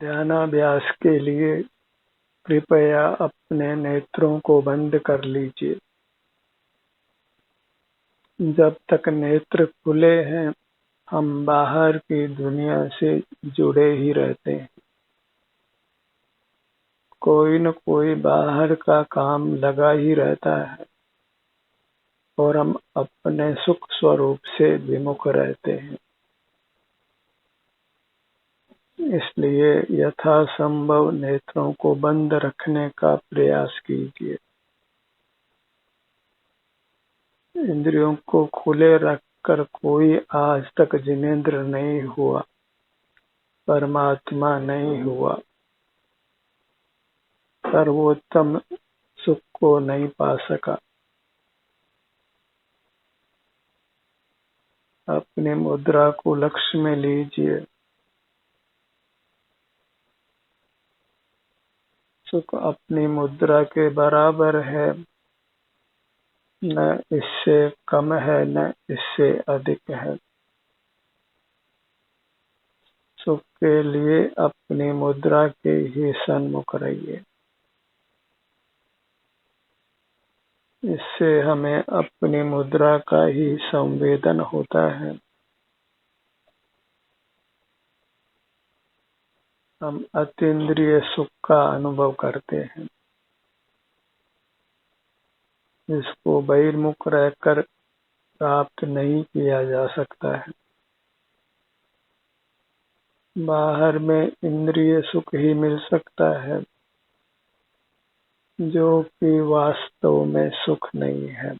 ध्यानाभ्यास के लिए कृपया अपने नेत्रों को बंद कर लीजिए। जब तक नेत्र खुले हैं, हम बाहर की दुनिया से जुड़े ही रहते हैं। कोई न कोई बाहर का काम लगा ही रहता है और हम अपने सुख स्वरूप से विमुख रहते हैं। इसलिए यथासंभव नेत्रों को बंद रखने का प्रयास कीजिए। इंद्रियों को खुले रखकर कोई आज तक जिनेंद्र नहीं हुआ, परमात्मा नहीं हुआ, सर्वोत्तम सुख को नहीं पा सका। अपनी मुद्रा को लक्ष्य में लीजिए। सुख अपनी मुद्रा के बराबर है, न इससे कम है न इससे अधिक है। सुख के लिए अपनी मुद्रा के ही सन्मुख रहिए। इससे हमें अपनी मुद्रा का ही संवेदन होता है। हम अतीन्द्रिय सुख का अनुभव करते हैं, जिसको बहिर्मुख रहकर प्राप्त नहीं किया जा सकता है। बाहर में इंद्रिय सुख ही मिल सकता है, जो कि वास्तव में सुख नहीं है।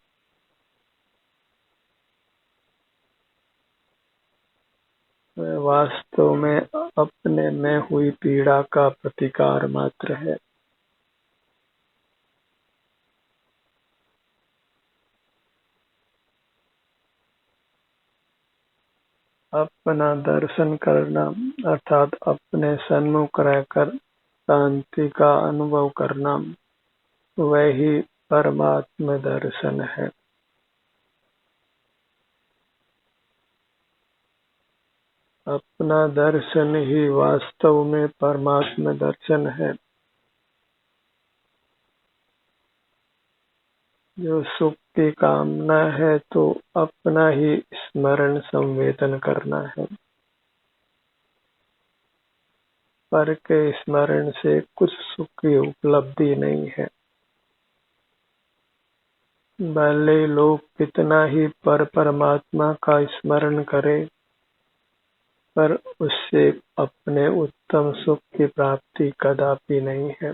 वह वास्तव में अपने में हुई पीड़ा का प्रतिकार मात्र है। अपना दर्शन करना अर्थात अपने सन्मुख रहकर शांति का अनुभव करना, वही परमात्म दर्शन है। अपना दर्शन ही वास्तव में परमात्म दर्शन है। जो सुख की कामना है तो अपना ही स्मरण संवेदन करना है। पर के स्मरण से कुछ सुख की उपलब्धि नहीं है। भले लोग कितना ही परमात्मा का स्मरण करें, पर उससे अपने उत्तम सुख की प्राप्ति कदापि नहीं है।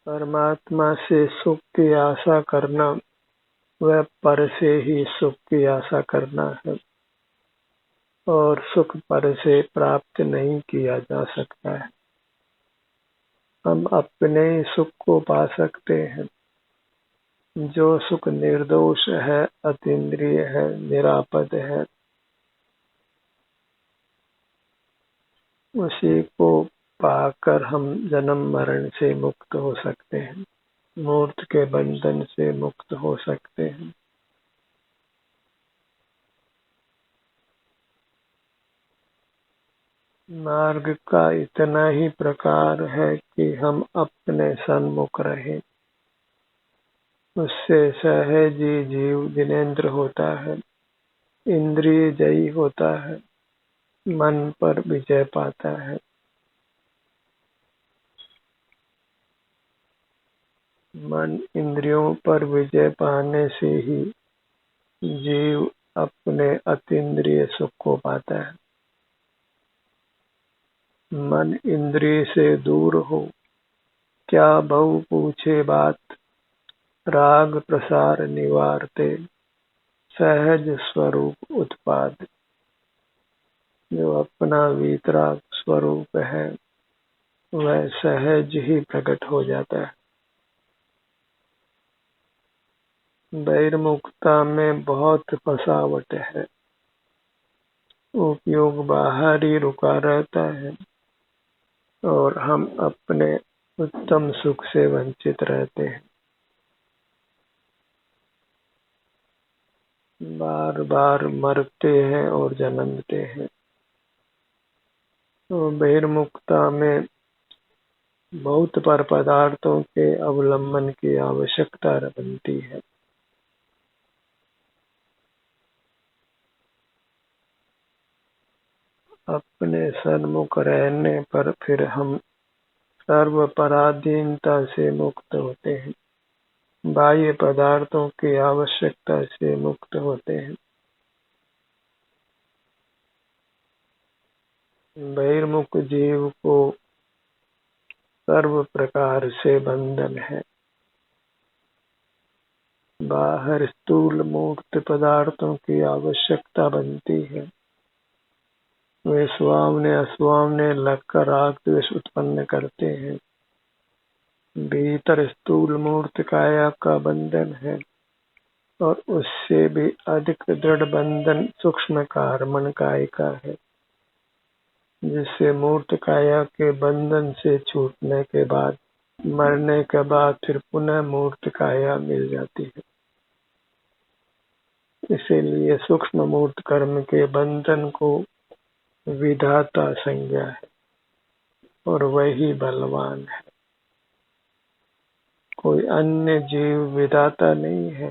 परमात्मा से सुख की आशा करना, वह पर से ही सुख की आशा करना है, और सुख पर से प्राप्त नहीं किया जा सकता है। हम अपने ही सुख को पा सकते हैं। जो सुख निर्दोष है, अतीन्द्रिय है, निरापद है, उसी को पाकर हम जन्म मरण से मुक्त हो सकते हैं, मूर्त के बंधन से मुक्त हो सकते हैं। मार्ग का इतना ही प्रकार है कि हम अपने सन्मुख रहें। उससे सहज ही जीव जिनेंद्र होता है, इंद्रिय जयी होता है, मन पर विजय पाता है। मन इंद्रियों पर विजय पाने से ही जीव अपने अतीन्द्रिय सुख को पाता है। मन इंद्रिय से दूर हो, क्या बहु पूछे बात, राग प्रसार निवारते, सहज स्वरूप उत्पाद। जो अपना वीतराग स्वरूप है, वह सहज ही प्रकट हो जाता है। बहिर्मुखता में बहुत फसावट है। उपयोग बाहर ही रुका रहता है और हम अपने उत्तम सुख से वंचित रहते हैं। बार बार मरते हैं और जन्मते हैं। तो बहिर्मुखता में बहुत पर पदार्थों के अवलंबन की आवश्यकता बनती है। अपने सन्मुख रहने पर फिर हम सर्व पराधीनता से मुक्त होते हैं, बाह्य पदार्थों की आवश्यकता से मुक्त होते हैं। बहिर्मुख जीव को सर्व प्रकार से बंधन है। बाहर स्थूल मूर्त पदार्थों की आवश्यकता बनती है। वे स्वाम्य अस्वाम्य लगकर राग द्वेष उत्पन्न करते हैं। भीतर स्थूल मूर्त काया का बंधन है और उससे भी अधिक दृढ़ बंधन सूक्ष्म कार्मण काय का है, जिससे मूर्त काया के बंधन से छूटने के बाद मरने के बाद फिर पुनः मूर्त काया मिल जाती है। इसीलिए सूक्ष्म मूर्त कर्म के बंधन को विधाता संज्ञा है और वही बलवान है। कोई अन्य जीव विधाता नहीं है।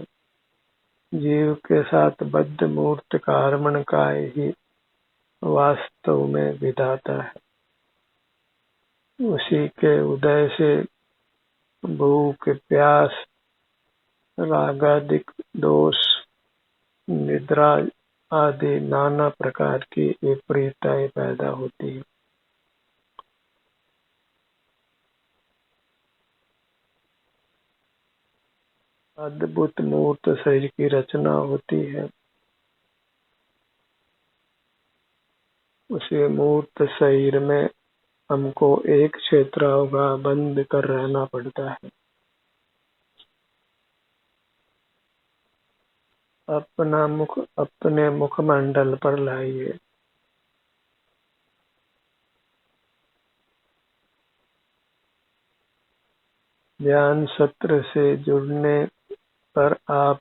जीव के साथ बद्ध मूर्त कार्मण का ही वास्तव में विधाता है। उसी के उदय से भूख प्यास रागादिक दोष निद्रा आदि नाना प्रकार की विपरीतताएं पैदा होती है। अद्भुत मूर्त शरीर की रचना होती है। उसी मूर्त शरीर में हमको एक क्षेत्र होगा बंद कर रहना पड़ता है। अपना मुख अपने मुखमंडल पर लाइए। ध्यान सत्र से जुड़ने पर आप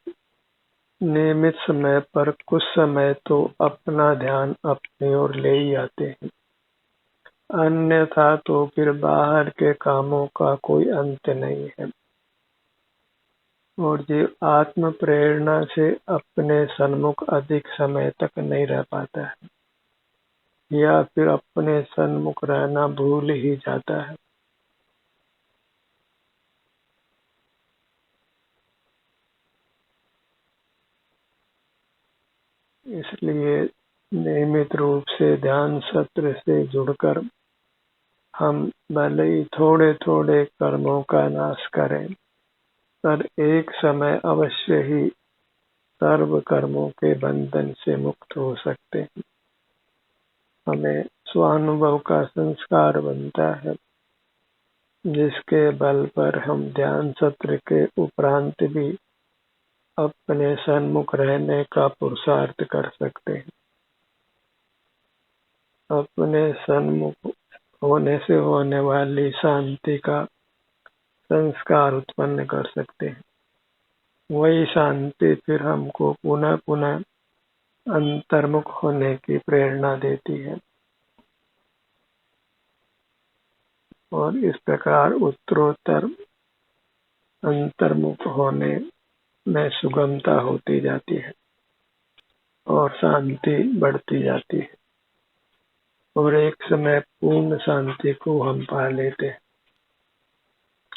नियमित समय पर कुछ समय तो अपना ध्यान अपनी ओर ले ही आते हैं, अन्यथा तो फिर बाहर के कामों का कोई अंत नहीं है। और जीव आत्म प्रेरणा से अपने सन्मुख अधिक समय तक नहीं रह पाता है या फिर अपने सन्मुख रहना भूल ही जाता है। इसलिए नियमित रूप से ध्यान सत्र से जुड़कर हम भले ही थोड़े थोड़े कर्मों का नाश करें, पर एक समय अवश्य ही सर्व कर्मों के बंधन से मुक्त हो सकते हैं। हमें स्वानुभव का संस्कार बनता है, जिसके बल पर हम ध्यान सत्र के उपरांत भी अपने सन्मुख रहने का पुरुषार्थ कर सकते हैं। अपने सन्मुख होने से होने वाली शांति का संस्कार उत्पन्न कर सकते हैं। वही शांति फिर हमको पुनः पुनः अंतर्मुख होने की प्रेरणा देती है और इस प्रकार उत्तरोत्तर अंतर्मुख होने में सुगमता होती जाती है और शांति बढ़ती जाती है और एक समय पूर्ण शांति को हम पा लेते हैं।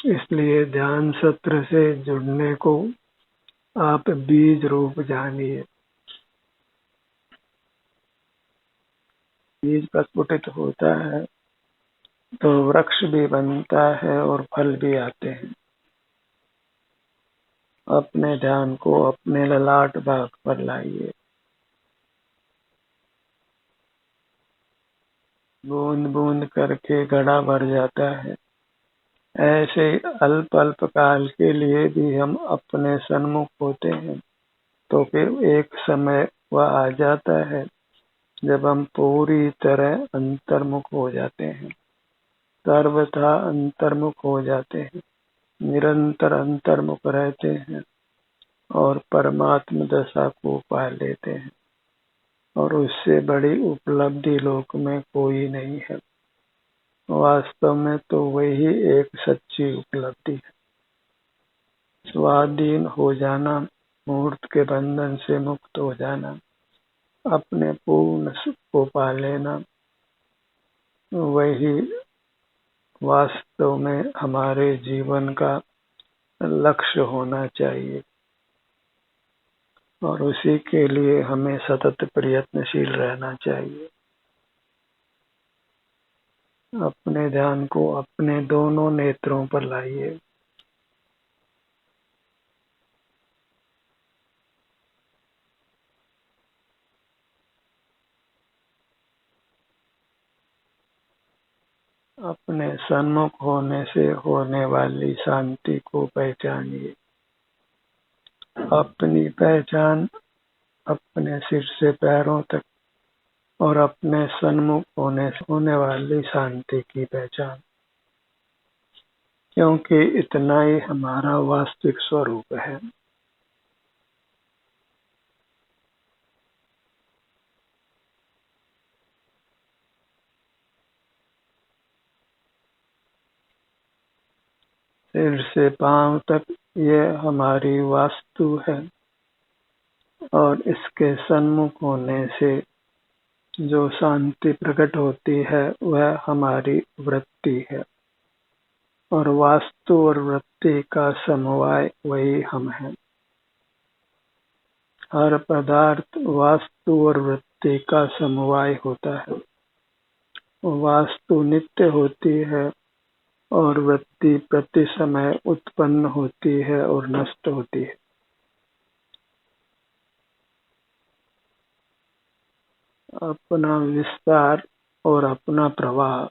इसलिए ध्यान सत्र से जुड़ने को आप बीज रूप जानिए। बीज प्रस्फुटित होता है तो वृक्ष भी बनता है और फल भी आते हैं। अपने ध्यान को अपने ललाट भाग पर लाइए। बूंद बूंद करके घड़ा भर जाता है। ऐसे अल्प अल्प काल के लिए भी हम अपने सन्मुख होते हैं, तो फिर एक समय वह आ जाता है जब हम पूरी तरह अंतर्मुख हो जाते हैं, सर्वथा अंतर्मुख हो जाते हैं, निरंतर अंतर्मुख रहते हैं और परमात्म दशा को पा लेते हैं, और उससे बड़ी उपलब्धि लोक में कोई नहीं है। वास्तव में तो वही एक सच्ची उपलब्धि है। स्वाधीन हो जाना, मूर्त के बंधन से मुक्त हो जाना, अपने पूर्ण सुख को पा लेना, वही वास्तव में हमारे जीवन का लक्ष्य होना चाहिए, और उसी के लिए हमें सतत प्रयत्नशील रहना चाहिए। अपने ध्यान को अपने दोनों नेत्रों पर लाइए। अपने सन्मुख होने से होने वाली शांति को पहचानिए। अपनी पहचान अपने सिर से पैरों तक, और अपने सन्मुख होने से होने वाली शांति की पहचान, क्योंकि इतना ही हमारा वास्तविक स्वरूप है। सिर से पांव तक ये हमारी वास्तु है, और इसके सन्मुख होने से जो शांति प्रकट होती है वह हमारी वृत्ति है, और वास्तु और वृत्ति का समवाय वही हम हैं। हर पदार्थ वास्तु और वृत्ति का समवाय होता है। वास्तु नित्य होती है, और वृत्ति प्रति समय उत्पन्न होती है और नष्ट होती है। अपना विस्तार और अपना प्रवाह,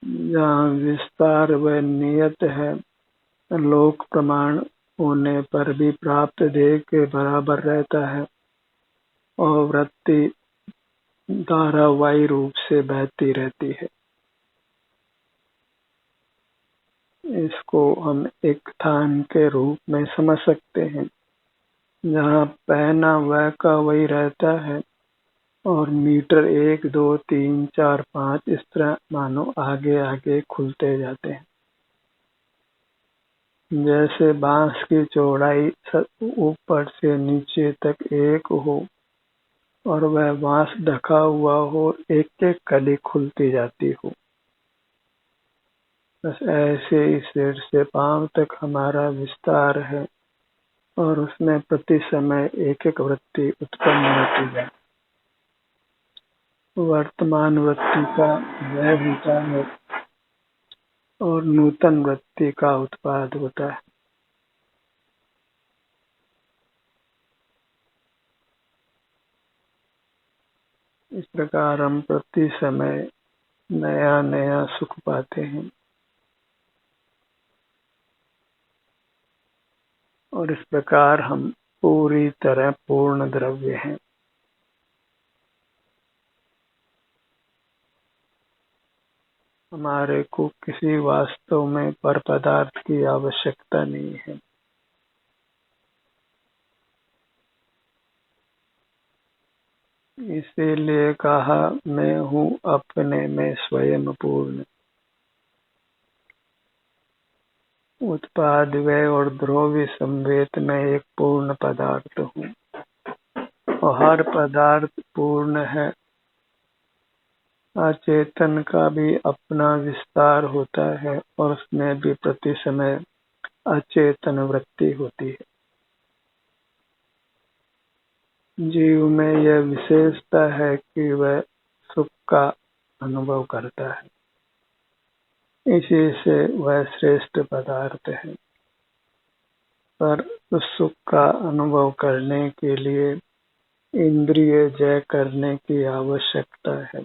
जहाँ विस्तार व नियत है, लोक प्रमाण होने पर भी प्राप्त देह के बराबर रहता है, और वृत्ति धारावाही रूप से बहती रहती है। इसको हम एक स्थान के रूप में समझ सकते हैं, जहाँ पहना वह का वही रहता है, और मीटर 1, 2, 3, 4, 5 इस तरह मानो आगे आगे खुलते जाते हैं। जैसे बांस की चौड़ाई ऊपर से नीचे तक एक हो, और वह बांस ढका हुआ हो, एक एक कली खुलती जाती हो। बस ऐसे ही सिर से पांव तक हमारा विस्तार है, और उसमें प्रति समय एक एक वृत्ति उत्पन्न होती है। वर्तमान वृत्ति का व्यय होता है, और नूतन वृत्ति का उत्पाद होता है। इस प्रकार हम प्रति समय नया नया सुख पाते हैं, और इस प्रकार हम पूरी तरह पूर्ण द्रव्य हैं। हमारे को किसी वास्तव में पर पदार्थ की आवश्यकता नहीं है। इसीलिए कहा, मैं हूँ अपने में स्वयं पूर्ण। उत्पाद व्यय और द्रव्य संवेद में एक पूर्ण पदार्थ हूँ, और हर पदार्थ पूर्ण है। अचेतन का भी अपना विस्तार होता है, और उसमें भी प्रति समय अचेतन वृत्ति होती है। जीव में यह विशेषता है कि वह सुख का अनुभव करता है, इसी से वह श्रेष्ठ पदार्थ है। पर उस सुख का अनुभव करने के लिए इंद्रिय जय करने की आवश्यकता है।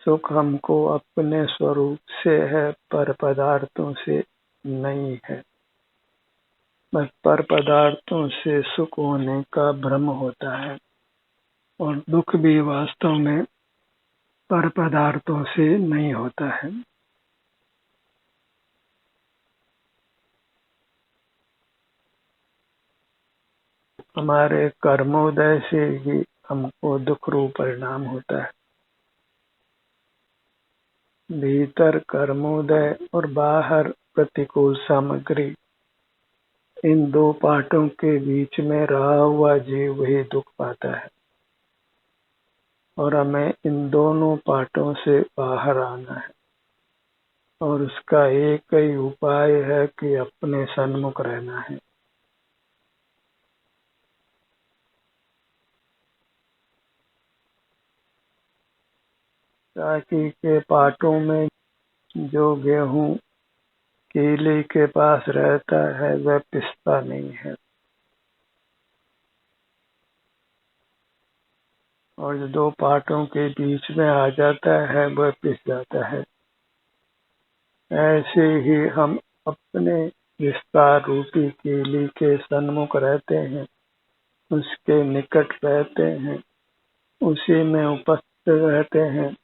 सुख हमको अपने स्वरूप से है, पर पदार्थों से नहीं है। बस पर पदार्थों से सुख होने का भ्रम होता है, और दुख भी वास्तव में पर पदार्थों से नहीं होता है। हमारे कर्मोदय से ही हमको दुख रूप परिणाम होता है। भीतर कर्मोदय और बाहर प्रतिकूल सामग्री, इन दो पाठों के बीच में रहा हुआ जीव ही दुख पाता है और हमें इन दोनों पाठों से बाहर आना है। और उसका एक ही उपाय है कि अपने सन्मुख रहना है। ताकि के पाठों में जो गेहूं कीली के पास रहता है वह पिसता नहीं है, और जो दो पाठों के बीच में आ जाता है वह पिस जाता है। ऐसे ही हम अपने विस्तार रूपी कीली के सन्मुख रहते हैं, उसके निकट रहते हैं, उसी में उपस्थित रहते हैं,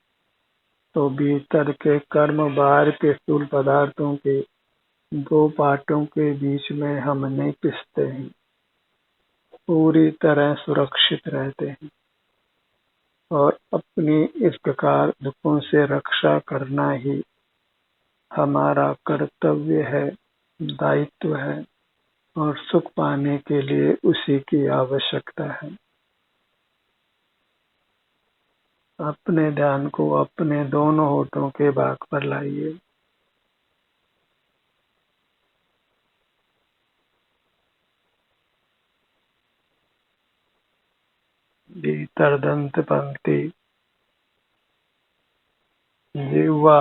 तो भीतर के कर्म बाहर के स्थूल पदार्थों के दो पाठों के बीच में हम नहीं पिसते हैं, पूरी तरह सुरक्षित रहते हैं। और अपनी इस प्रकार दुखों से रक्षा करना ही हमारा कर्तव्य है, दायित्व है, और सुख पाने के लिए उसी की आवश्यकता है। अपने ध्यान को अपने दोनों होठों के भाग पर लाइए। भीतर दंत पंक्ति, जिह्वा,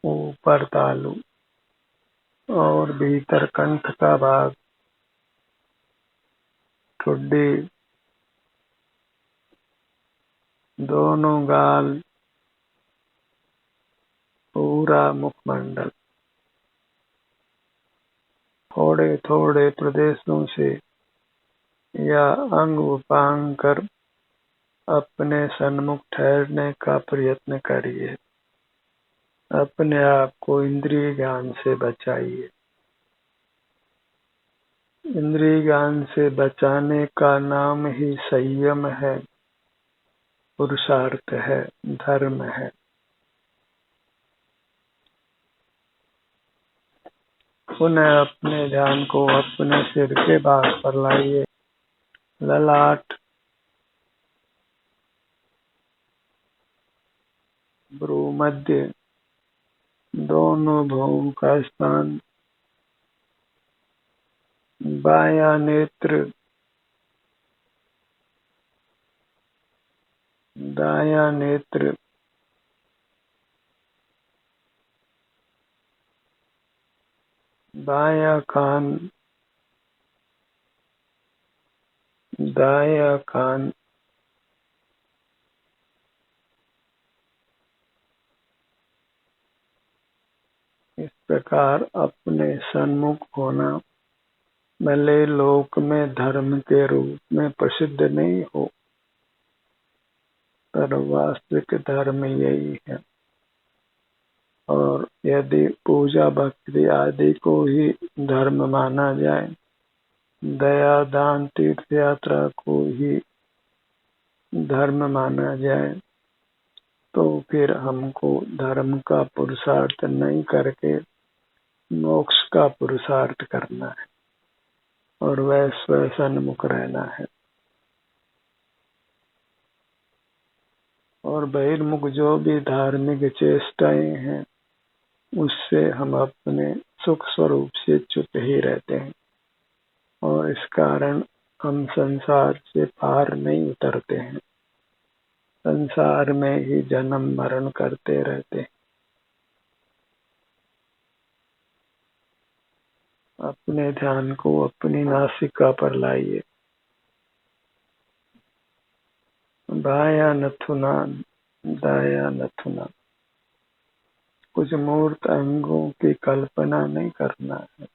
ऊपर तालु और भीतर कंठ का भाग, ठुड्डी, दोनों गाल, पूरा मुखमंडल, थोड़े थोड़े प्रदेशों से या अंग उपांग कर अपने सन्मुख ठहरने का प्रयत्न करिए। अपने आप को इंद्रिय ज्ञान से बचाइए। इंद्रिय ज्ञान से बचाने का नाम ही संयम है, पुरुषार्थ है, धर्म है। पुनः अपने ध्यान को अपने सिर के भाग पर लाइए। ललाट, भ्रूमध्य, दोनों भौं का स्थान, बायां नेत्र, दायां नेत्र, बायां कान, दायां कान, इस प्रकार अपने सन्मुख होना भले लोक में धर्म के रूप में प्रसिद्ध नहीं हो, पर वास्तविक धर्म यही है। और यदि पूजा भक्ति आदि को ही धर्म माना जाए, दया दान तीर्थ यात्रा को ही धर्म माना जाए, तो फिर हमको धर्म का पुरुषार्थ नहीं करके मोक्ष का पुरुषार्थ करना है और वह स्वसन्मुख रहना है। और बहिर्मुख जो भी धार्मिक चेष्टाएं हैं, उससे हम अपने सुख स्वरूप से चुप ही रहते हैं, और इस कारण हम संसार से पार नहीं उतरते हैं, संसार में ही जन्म मरण करते रहते हैं। अपने ध्यान को अपनी नासिका पर लाइए। बायां नथुना, दायां नथुना, कुछ मूर्त अंगों की कल्पना नहीं करना है।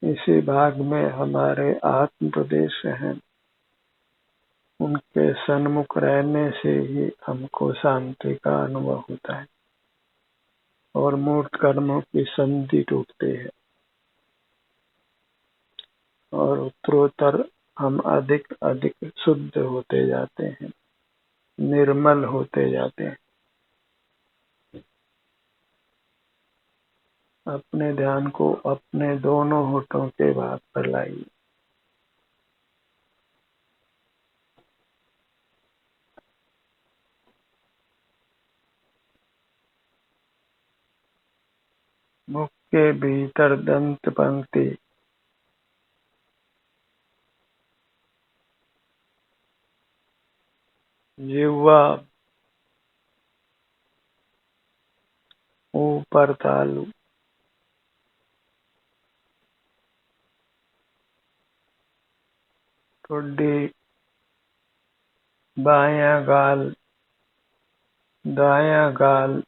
इसी भाग में हमारे आत्म प्रदेश हैं, उनके सन्मुख रहने से ही हमको शांति का अनुभव होता है और मूर्त कर्मों की संधि टूटती है। और उत्तरोत्तर हम अधिक अधिक शुद्ध होते जाते हैं, निर्मल होते जाते हैं। अपने ध्यान को अपने दोनों होठों के भाग पर लाइए। मुख के भीतर दंत पंक्ति, जिह्वा, ऊपर तालु, ठुड्डी, बायां गाल, दायां गाल,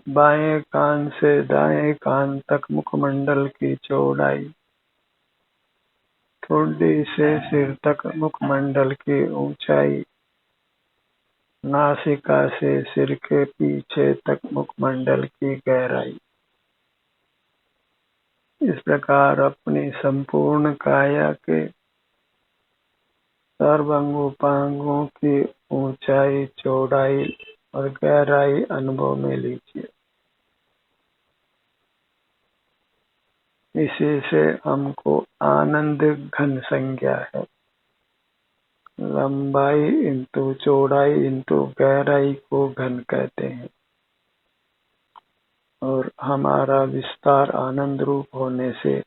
बाएं कान से दाएं कान तक मुखमंडल की चौड़ाई, ठुड्डी से सिर तक मुखमंडल की ऊंचाई, नासिका से सिर के पीछे तक मुखमंडल की गहराई। इस प्रकार अपनी संपूर्ण काया के सर्वांगोपांगों की ऊंचाई, चौड़ाई और गहराई अनुभव में लीजिए। इसी से हमको आनंद घन संज्ञा है। लंबाई इंटू चौड़ाई इंटू गहराई को घन कहते हैं और हमारा विस्तार आनंद रूप होने से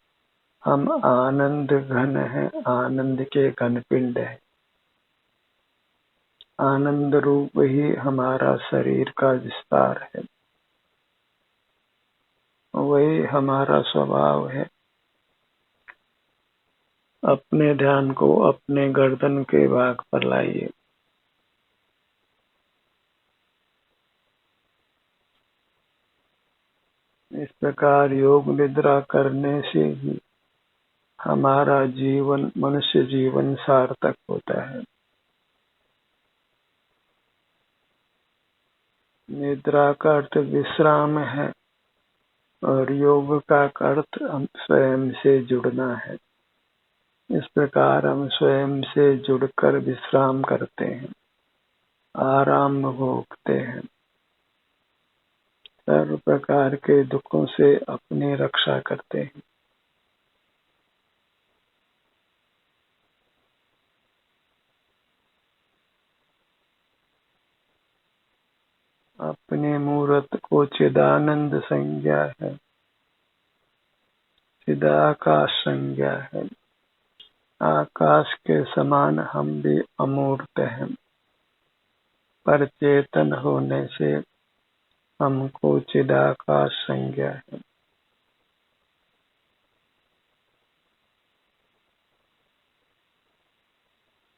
हम आनंद घन है, आनंद के घन पिंड है। आनंद रूप ही हमारा शरीर का विस्तार है, वही हमारा स्वभाव है। अपने ध्यान को अपने गर्दन के भाग पर लाइए। इस प्रकार योग निद्रा करने से ही हमारा जीवन, मनुष्य जीवन सार्थक होता है। निद्रा का अर्थ विश्राम है और योग का अर्थ हम स्वयं से जुड़ना है। इस प्रकार हम स्वयं से जुड़कर विश्राम करते हैं, आराम भोगते हैं, सर्व प्रकार के दुखों से अपनी रक्षा करते हैं। अपने मूर्त को चिदानंद संज्ञा है, चिदाकाश संज्ञा है। आकाश के समान हम भी अमूर्त हैं, पर चेतन होने से हमको चिदाकाश संज्ञा है।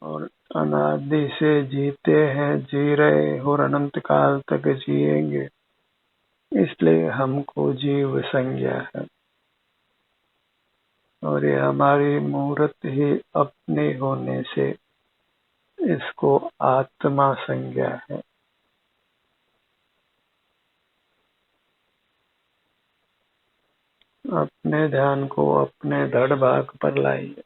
और अनादि से जीते हैं, जी रहे और अनंत काल तक जिएंगे, इसलिए हमको जीव संज्ञा है। और ये हमारी मूर्त ही अपने होने से इसको आत्मा संज्ञा है। अपने ध्यान को अपने धड़ भाग पर लाइए।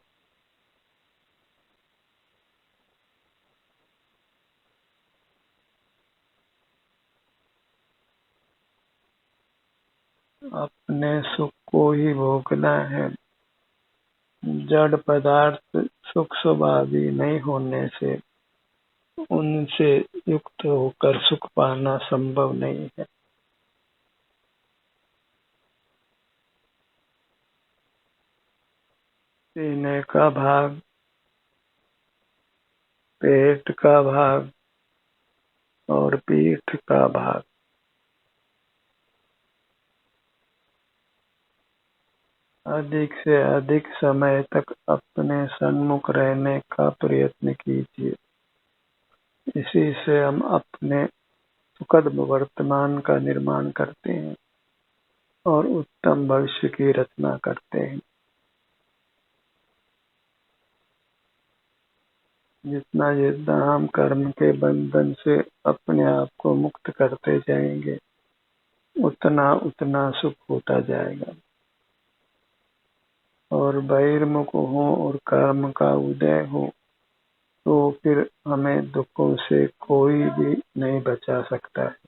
अपने सुख को ही भोगना है। जड़ पदार्थ सुख स्वभावी नहीं होने से उनसे युक्त होकर सुख पाना संभव नहीं है। सीने का भाग, पेट का भाग और पीठ का भाग अधिक से अधिक समय तक अपने सन्मुख रहने का प्रयत्न कीजिए। इसी से हम अपने सुखद वर्तमान का निर्माण करते हैं और उत्तम भविष्य की रचना करते हैं। जितना जितना हम कर्म के बंधन से अपने आप को मुक्त करते जाएंगे, उतना उतना सुख होता जाएगा। और बहिर्मुख हो और कर्म का उदय हो तो फिर हमें दुखों से कोई भी नहीं बचा सकता है।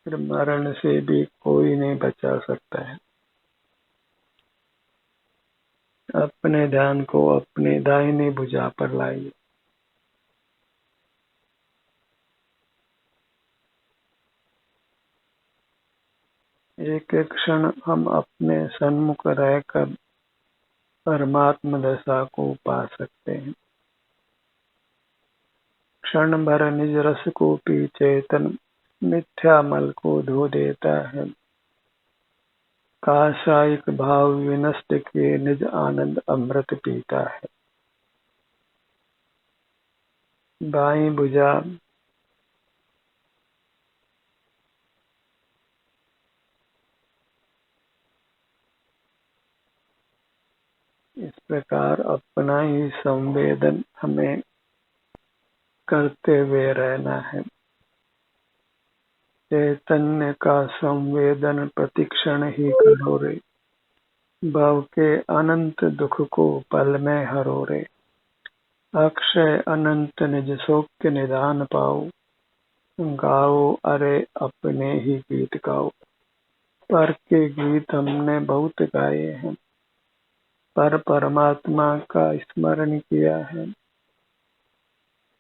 फिर मरण से भी कोई नहीं बचा सकता है। अपने ध्यान को अपनी दाहिनी भुजा पर लाइए। एक एक क्षण हम अपने सन्मुख रहकर परमात्म दशा को पा सकते हैं। क्षण भर निज रस को पी चेतन मिथ्या मल को धो देता है। काशायिक भाव विनष्ट किए निज आनंद अमृत पीता है। बाईं भुजा इस प्रकार अपना ही संवेदन हमें करते हुए रहना है। चैतन्य का संवेदन प्रतिक्षण ही करो रे, भव के अनंत दुख को पल में हरो रे। अक्षय अनंत निज शोक के निदान पाओ, गाओ अरे अपने ही गीत गाओ। पर के गीत हमने बहुत गाए हैं, पर परमात्मा का स्मरण किया है,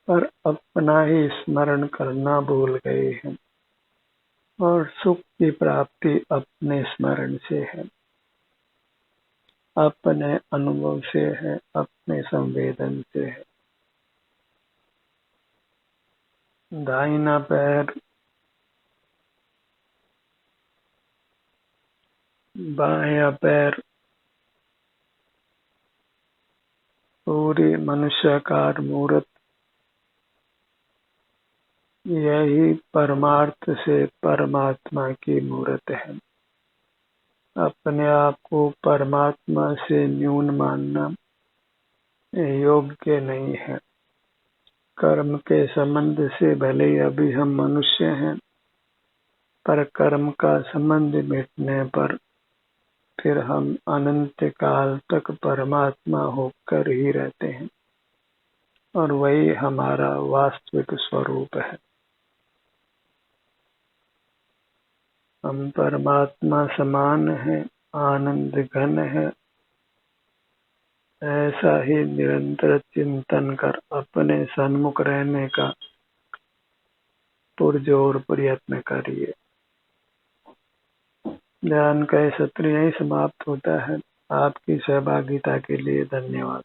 पर अपना ही स्मरण करना भूल गए हैं। और सुख की प्राप्ति अपने स्मरण से है, अपने अनुभव से है, अपने संवेदन से है। दाहिना पैर बायां पैर पूरी मनुष्याकार मूर्त, यही परमार्थ से परमात्मा की मूर्त है। अपने आप को परमात्मा से न्यून मानना योग्य नहीं है। कर्म के संबंध से भले ही अभी हम मनुष्य हैं, पर कर्म का संबंध मिटने पर फिर हम अनंत काल तक परमात्मा होकर ही रहते हैं और वही हमारा वास्तविक स्वरूप है। हम परमात्मा समान हैं, आनंद घन है। ऐसा ही निरंतर चिंतन कर अपने सन्मुख रहने का पुरजोर प्रयत्न करिए। ध्यान का सत्र यही समाप्त होता है। आपकी सहभागिता के लिए धन्यवाद।